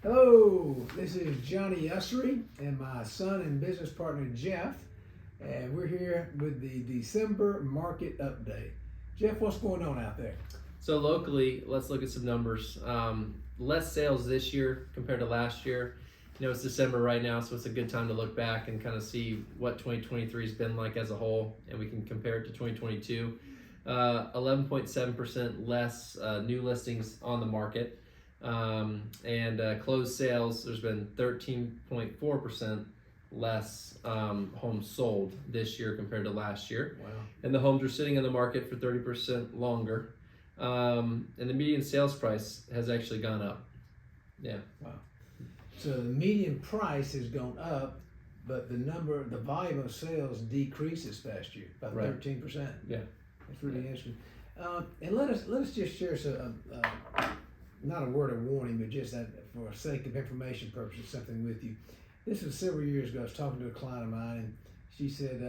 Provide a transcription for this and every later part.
Hello, this is Johnny Ussery and my son and business partner Jeff, and we're here with the December market update. Jeff, what's going on out there? So locally, let's look at some numbers. Less sales this year compared to last year. You know, it's December right now, so it's a good time to look back and kind of see what 2023 has been like as a whole, and we can compare it to 2022. 11.7% less new listings on the market. And closed sales, there's been 13.4% less homes sold this year compared to last year. Wow. And the homes are sitting in the market for 30% longer. And the median sales price has actually gone up. Yeah. Wow. So the median price has gone up, but the volume of sales decreased this past year by Right. 13%. Yeah. That's really interesting. And let us just share some, not a word of warning, but just that for sake of information purposes, something with you. This was several years ago. I was talking to a client of mine, and she said,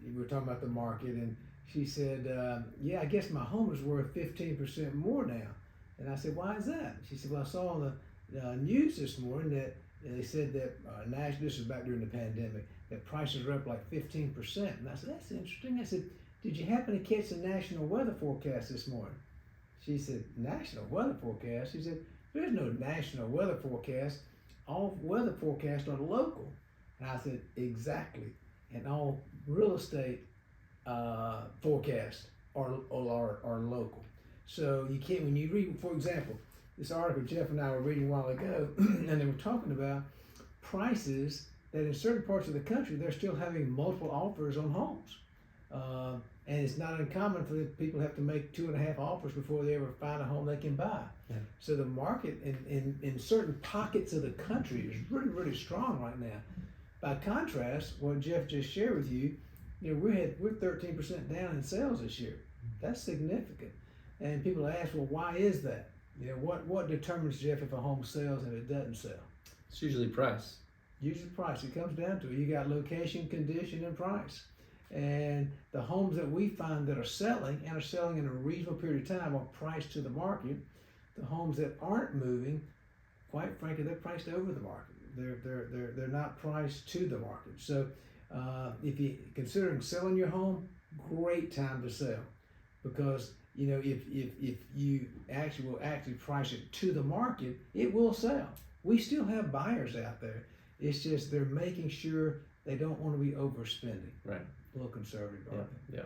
we were talking about the market, and she said, yeah, I guess my home is worth 15% more now. And I said, why is that? She said, well, I saw on the news this morning that they said that nationally, this was back during the pandemic, that prices are up like 15%. And I said, that's interesting. I said, did you happen to catch the national weather forecast this morning? She said, national weather forecast? She said, there's no national weather forecast. All weather forecasts are local. And I said, exactly. And all real estate forecasts are local. So you can't, when you read, for example, this article Jeff and I were reading a while ago, and they were talking about prices that in certain parts of the country, they're still having multiple offers on homes. And it's not uncommon for the people to have to make 2.5 offers before they ever find a home they can buy. Yeah. So the market in certain pockets of the country is really, really strong right now. By contrast, what Jeff just shared with you, you know, we're 13% down in sales this year. That's significant. And people ask, well, why is that? You know, what determines, Jeff, if a home sells and it doesn't sell? It's usually price. Usually price. It comes down to it. You got location, condition, and price. And the homes that we find that are selling and are selling in a reasonable period of time are priced to the market. The homes that aren't moving, quite frankly, they're priced over the market. They're not priced to the market. So if you're considering selling your home, great time to sell, because you know if you will actually price it to the market, it will sell. We still have buyers out there. It's just they're making sure they don't want to be overspending. Right. A little conservative. Yeah.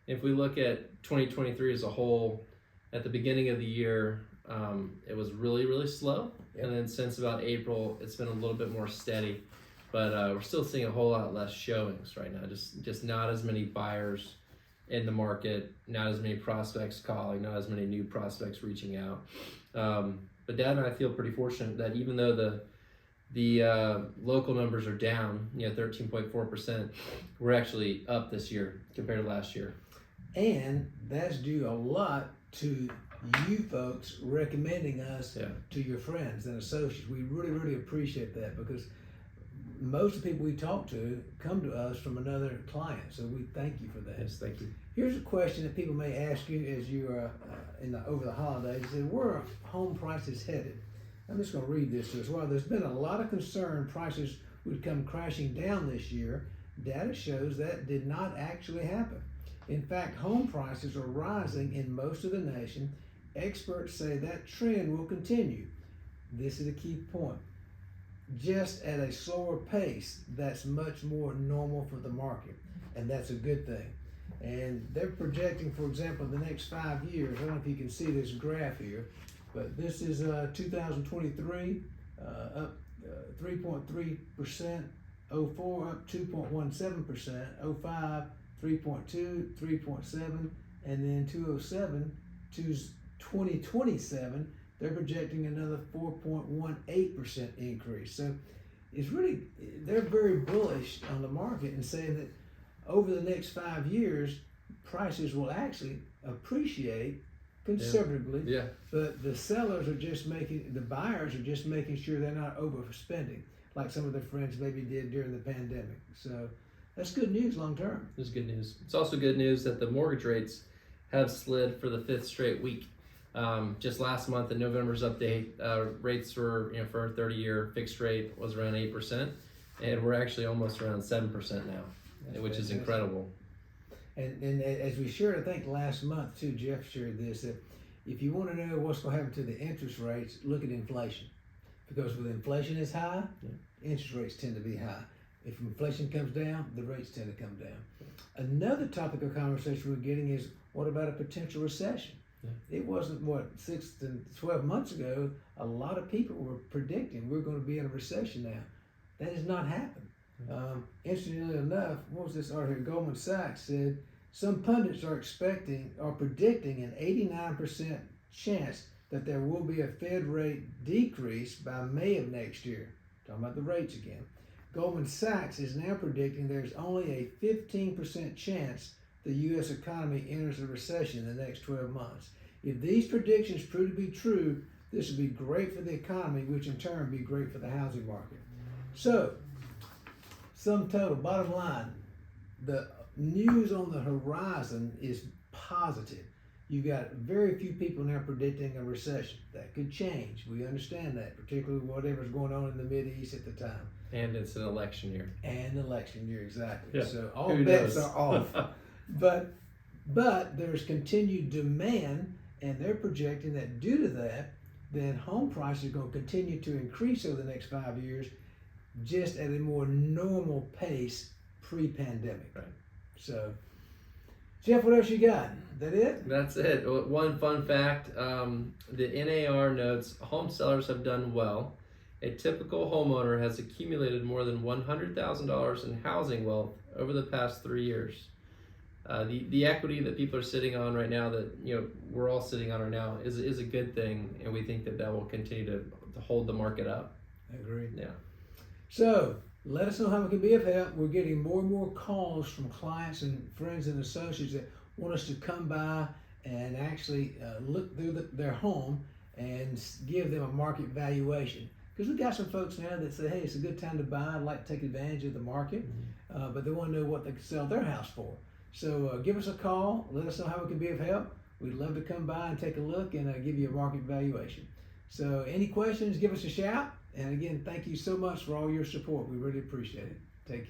If we look at 2023 as a whole, at the beginning of the year, it was really, really slow. Yep. And then since about April, it's been a little bit more steady. But we're still seeing a whole lot less showings right now. Just not as many buyers in the market, not as many prospects calling, not as many new prospects reaching out. But Dad and I feel pretty fortunate that even though the local numbers are down, 13.4%, we're actually up this year compared to last year. And that's due a lot to you folks recommending us to your friends and associates. We really, really appreciate that, because most of the people we talk to come to us from another client. So we thank you for that. Yes, thank you. Here's a question that people may ask you as you are over the holidays. They say, where are home prices headed? I'm just going to read this to us. While there's been a lot of concern prices would come crashing down this year, data shows that did not actually happen. In fact, home prices are rising in most of the nation. Experts say that trend will continue. This is a key point. Just at a slower pace, that's much more normal for the market, and that's a good thing. And they're projecting, for example, the next 5 years. I don't know if you can see this graph here, but this is 2023, up 3.3%, 04 up 2.17%, 05 3.2, 3.7, and then 207 to 2027, they're projecting another 4.18% increase. So it's really, they're very bullish on the market and saying that over the next 5 years, prices will actually appreciate conservatively. Yeah. But the sellers are just the buyers are just making sure they're not overspending like some of their friends maybe did during the pandemic. So that's good news long term. It's good news. It's also good news that the mortgage rates have slid for the 5th straight week. Just last month, in November's update, rates were, for a 30-year fixed rate was around 8%, and we're actually almost around 7% now, which is incredible. And as we shared, I think last month too, Jeff shared this, that if you want to know what's going to happen to the interest rates, look at inflation. Because when inflation is high, interest rates tend to be high. If inflation comes down, the rates tend to come down. Another topic of conversation we're getting is, what about a potential recession? It wasn't, 6 to 12 months ago, a lot of people were predicting we're going to be in a recession now. That has not happened. Interestingly enough, what was this article here? Goldman Sachs said some pundits are predicting an 89% chance that there will be a Fed rate decrease by May of next year. Talking about the rates again. Goldman Sachs is now predicting there's only a 15% chance the U.S. economy enters a recession in the next 12 months. If these predictions prove to be true, this would be great for the economy, which in turn would be great for the housing market. So, sum total, bottom line, the news on the horizon is positive. You got very few people now predicting a recession. That could change. We understand that, particularly whatever's going on in the Mideast at the time. And it's an election year. And election year, exactly. Yeah. So all bets are off. But there's continued demand, and they're projecting that due to that, then home prices are going to continue to increase over the next 5 years, just at a more normal pace pre-pandemic. Right. So, Jeff, what else you got? That it? That's it. One fun fact, the NAR notes home sellers have done well. A typical homeowner has accumulated more than $100,000 in housing wealth over the past 3 years. The equity that people are sitting on right now, that we're all sitting on right now, is a good thing, and we think that will continue to hold the market up. Agreed. Yeah. So let us know how we can be of help. We're getting more and more calls from clients and friends and associates that want us to come by and actually look through their home and give them a market valuation. Because we've got some folks now that say, hey, it's a good time to buy. I'd like to take advantage of the market, but they want to know what they can sell their house for. So give us a call. Let us know how we can be of help. We'd love to come by and take a look and give you a market valuation. So any questions, give us a shout. And again, thank you so much for all your support. We really appreciate it. Take care.